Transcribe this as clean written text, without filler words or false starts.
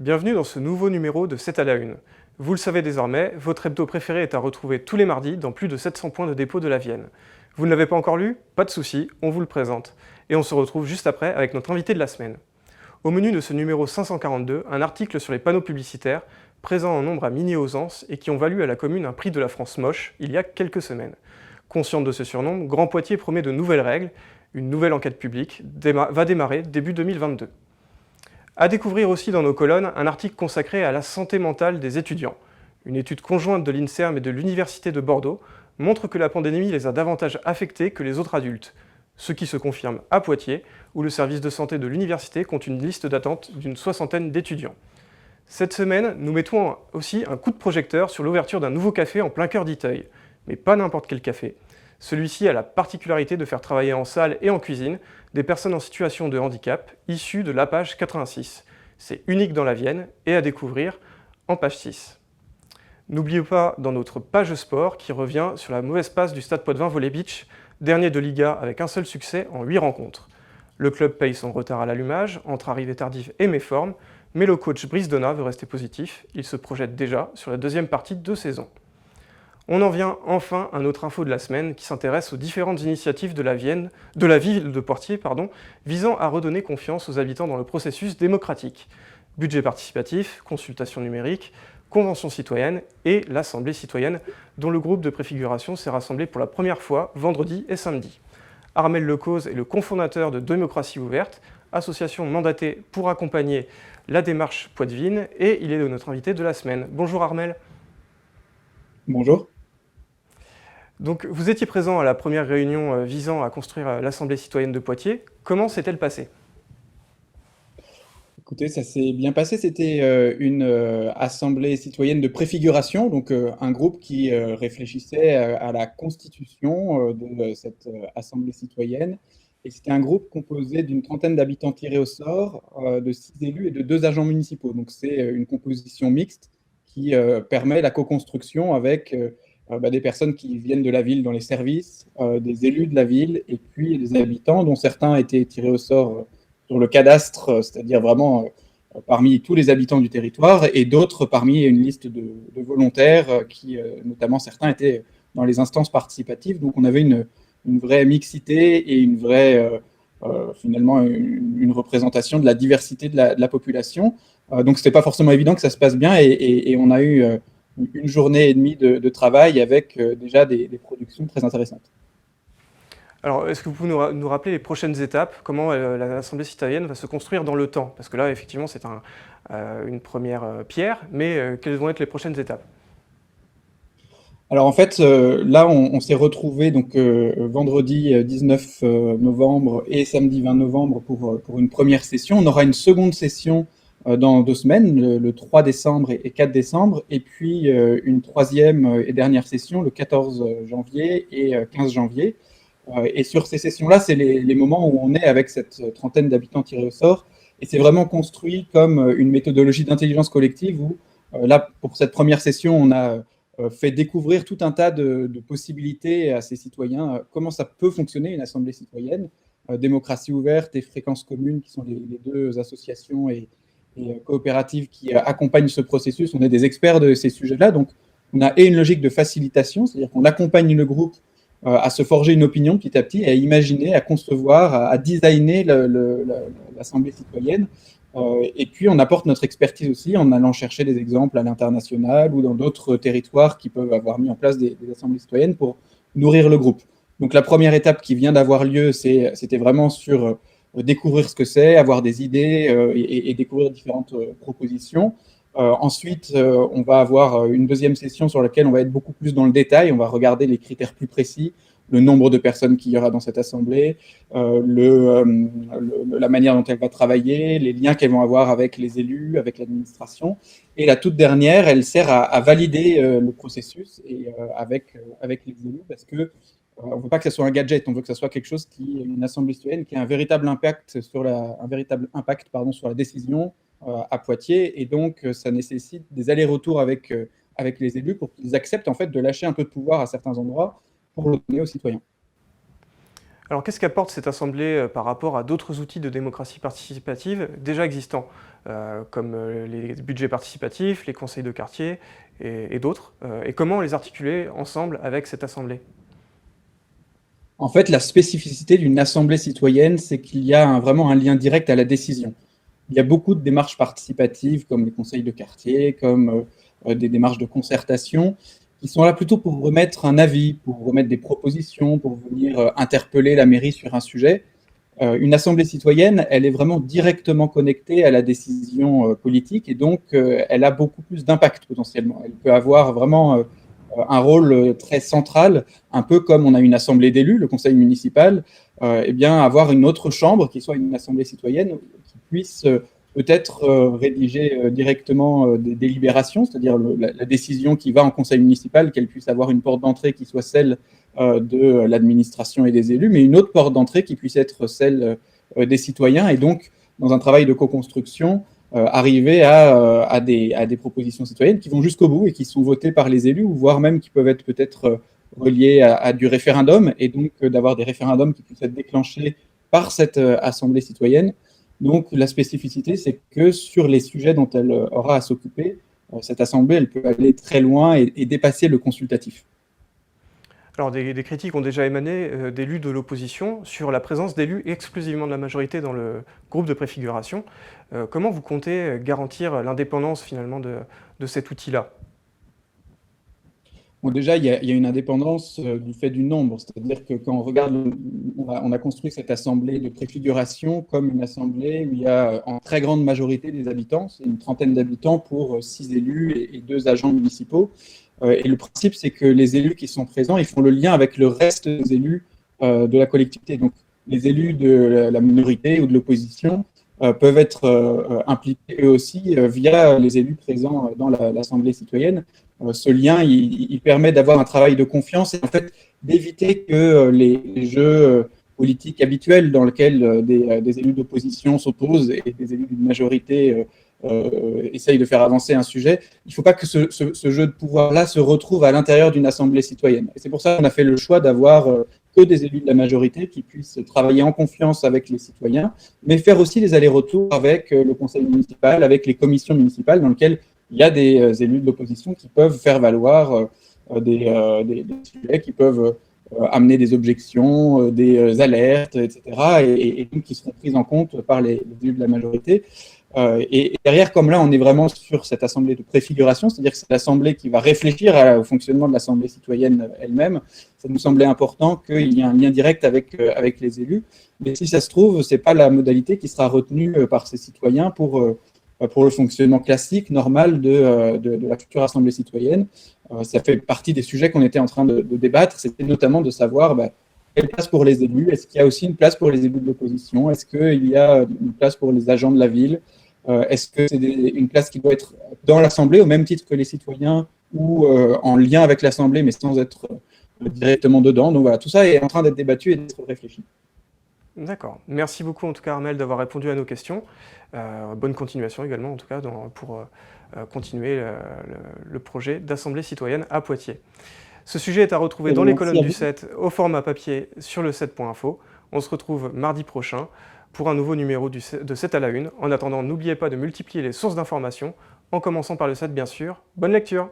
Bienvenue dans ce nouveau numéro de 7 à la une. Vous le savez désormais, votre hebdo préféré est à retrouver tous les mardis dans plus de 700 points de dépôt de la Vienne. Vous ne l'avez pas encore lu? Pas de souci, on vous le présente. Et on se retrouve juste après avec notre invité de la semaine. Au menu de ce numéro 542, un article sur les panneaux publicitaires, présents en nombre à Migné-aux-Anses et qui ont valu à la commune un prix de la France moche il y a quelques semaines. Consciente de ce surnom, Grand Poitiers promet de nouvelles règles. Une nouvelle enquête publique va démarrer début 2022. À découvrir aussi dans nos colonnes un article consacré à la santé mentale des étudiants. Une étude conjointe de l'INSERM et de l'Université de Bordeaux montre que la pandémie les a davantage affectés que les autres adultes, ce qui se confirme à Poitiers, où le service de santé de l'université compte une liste d'attente d'une soixantaine d'étudiants. Cette semaine, nous mettons aussi un coup de projecteur sur l'ouverture d'un nouveau café en plein cœur d'Iteuil. Mais pas n'importe quel café. Celui-ci a la particularité de faire travailler en salle et en cuisine des personnes en situation de handicap issues de la page 86. C'est unique dans la Vienne et à découvrir en page 6. N'oubliez pas dans notre page sport qui revient sur la mauvaise passe du Stade Poitvin Volley Beach, dernier de Liga avec un seul succès en 8 rencontres. Le club paye son retard à l'allumage, entre arrivée tardive et méforme, mais le coach Brice Donat veut rester positif, il se projette déjà sur la deuxième partie de saison. On en vient enfin à notre info de la semaine qui s'intéresse aux différentes initiatives de la ville de Poitiers, visant à redonner confiance aux habitants dans le processus démocratique. Budget participatif, consultation numérique, convention citoyenne et l'Assemblée citoyenne, dont le groupe de préfiguration s'est rassemblé pour la première fois vendredi et samedi. Armel Lecause est le cofondateur de Démocratie ouverte, association mandatée pour accompagner la démarche poitevine, et il est notre invité de la semaine. Bonjour Armel. Bonjour. Donc, vous étiez présent à la première réunion visant à construire l'Assemblée citoyenne de Poitiers. Comment s'est-elle passée? Écoutez, ça s'est bien passé. C'était une assemblée citoyenne de préfiguration, donc un groupe qui réfléchissait à la constitution de cette assemblée citoyenne. Et c'était un groupe composé d'une trentaine d'habitants tirés au sort, de 6 élus et de 2 agents municipaux. Donc c'est une composition mixte qui permet la co-construction avec des personnes qui viennent de la ville dans les services, des élus de la ville et puis des habitants dont certains étaient tirés au sort sur le cadastre, c'est-à-dire vraiment parmi tous les habitants du territoire, et d'autres parmi une liste de volontaires qui, notamment certains, étaient dans les instances participatives. Donc on avait une vraie mixité et une vraie, finalement, une représentation de la diversité de la population. Donc c'était pas forcément évident que ça se passe bien, et on a eu une journée et demie de travail avec déjà des productions très intéressantes. Alors, est-ce que vous pouvez nous rappeler les prochaines étapes? Comment l'Assemblée citoyenne va se construire dans le temps? Parce que là, effectivement, c'est une première pierre, mais quelles vont être les prochaines étapes? Alors en fait, là, on s'est retrouvés donc vendredi 19 novembre et samedi 20 novembre pour une première session. On aura une seconde session dans 2 semaines, le 3 décembre et 4 décembre, et puis une troisième et dernière session le 14 janvier et 15 janvier. Et sur ces sessions-là, c'est les moments où on est avec cette trentaine d'habitants tirés au sort, et c'est vraiment construit comme une méthodologie d'intelligence collective où, là, pour cette première session, on a fait découvrir tout un tas de possibilités à ces citoyens, comment ça peut fonctionner une assemblée citoyenne. Démocratie ouverte et Fréquences communes, qui sont les deux associations et coopératives qui accompagnent ce processus. On est des experts de ces sujets-là, donc on a une logique de facilitation, c'est-à-dire qu'on accompagne le groupe à se forger une opinion petit à petit, à imaginer, à concevoir, à designer l'assemblée citoyenne. Et puis, on apporte notre expertise aussi en allant chercher des exemples à l'international ou dans d'autres territoires qui peuvent avoir mis en place des assemblées citoyennes pour nourrir le groupe. Donc, la première étape qui vient d'avoir lieu, c'était vraiment sur découvrir ce que c'est, avoir des idées et découvrir différentes propositions. Ensuite, on va avoir une deuxième session sur laquelle on va être beaucoup plus dans le détail. On va regarder les critères plus précis, le nombre de personnes qu'il y aura dans cette assemblée, la manière dont elle va travailler, les liens qu'elles vont avoir avec les élus, avec l'administration. Et la toute dernière, elle sert à valider le processus et avec les élus, parce que on ne veut pas que ce soit un gadget, on veut que ce soit quelque chose une assemblée citoyenne qui a un véritable impact sur sur la décision à Poitiers, et donc ça nécessite des allers-retours avec les élus pour qu'ils acceptent en fait de lâcher un peu de pouvoir à certains endroits pour le donner aux citoyens. Alors qu'est-ce qu'apporte cette assemblée par rapport à d'autres outils de démocratie participative déjà existants, comme les budgets participatifs, les conseils de quartier et d'autres, et comment les articuler ensemble avec cette assemblée? En fait, la spécificité d'une assemblée citoyenne, c'est qu'il y a vraiment un lien direct à la décision. Il y a beaucoup de démarches participatives, comme les conseils de quartier, comme des démarches de concertation, qui sont là plutôt pour remettre un avis, pour remettre des propositions, pour venir interpeller la mairie sur un sujet. Une assemblée citoyenne, elle est vraiment directement connectée à la décision politique et donc elle a beaucoup plus d'impact potentiellement. Elle peut avoir vraiment un rôle très central, un peu comme on a une assemblée d'élus, le conseil municipal, eh bien avoir une autre chambre qui soit une assemblée citoyenne qui puisse peut-être rédiger directement des délibérations, c'est-à-dire la décision qui va en conseil municipal, qu'elle puisse avoir une porte d'entrée qui soit celle de l'administration et des élus, mais une autre porte d'entrée qui puisse être celle des citoyens, et donc, dans un travail de co-construction, arriver à des propositions citoyennes qui vont jusqu'au bout et qui sont votées par les élus, ou voire même qui peuvent être peut-être reliées à du référendum, et donc d'avoir des référendums qui puissent être déclenchés par cette assemblée citoyenne. Donc la spécificité, c'est que sur les sujets dont elle aura à s'occuper, cette assemblée, elle peut aller très loin et dépasser le consultatif. Alors des critiques ont déjà émané d'élus de l'opposition sur la présence d'élus exclusivement de la majorité dans le groupe de préfiguration. Comment vous comptez garantir l'indépendance finalement de cet outil-là? Bon, déjà, il y a une indépendance du fait du nombre, c'est-à-dire que quand on regarde, on a construit cette assemblée de préfiguration comme une assemblée où il y a en très grande majorité des habitants, c'est une trentaine d'habitants pour 6 élus et 2 agents municipaux. Et le principe, c'est que les élus qui sont présents, ils font le lien avec le reste des élus de la collectivité. Donc, les élus de la minorité ou de l'opposition peuvent être impliqués eux aussi via les élus présents dans l'Assemblée citoyenne. Ce lien, il permet d'avoir un travail de confiance et en fait d'éviter que les jeux politiques habituels dans lesquels des élus d'opposition s'opposent et des élus d'une majorité essayent de faire avancer un sujet. Il ne faut pas que ce jeu de pouvoir-là se retrouve à l'intérieur d'une assemblée citoyenne. Et c'est pour ça qu'on a fait le choix d'avoir que des élus de la majorité qui puissent travailler en confiance avec les citoyens, mais faire aussi des allers-retours avec le conseil municipal, avec les commissions municipales dans lesquelles il y a des élus de l'opposition qui peuvent faire valoir des sujets, qui peuvent amener des objections, des alertes, etc., et donc qui seront prises en compte par les élus de la majorité. Et derrière, comme là, on est vraiment sur cette assemblée de préfiguration, c'est-à-dire que c'est l'assemblée qui va réfléchir au fonctionnement de l'assemblée citoyenne elle-même. Ça nous semblait important qu'il y ait un lien direct avec les élus. Mais si ça se trouve, ce n'est pas la modalité qui sera retenue par ces citoyens pour le fonctionnement classique, normal de la future assemblée citoyenne. Ça fait partie des sujets qu'on était en train de débattre. C'était notamment de savoir quelle place pour les élus. Est-ce qu'il y a aussi une place pour les élus de l'opposition? Est-ce qu'il y a une place pour les agents de la ville? Est-ce que c'est une place qui doit être dans l'Assemblée au même titre que les citoyens ou en lien avec l'Assemblée mais sans être directement dedans? Donc voilà, tout ça est en train d'être débattu et d'être réfléchi. D'accord. Merci beaucoup en tout cas Armel d'avoir répondu à nos questions. Bonne continuation également en tout cas pour continuer le projet d'Assemblée citoyenne à Poitiers. Ce sujet est à retrouver dans les colonnes du 7 au format papier sur le 7.info. On se retrouve mardi prochain pour un nouveau numéro de 7 à la 1. En attendant, n'oubliez pas de multiplier les sources d'informations, en commençant par le 7 bien sûr. Bonne lecture!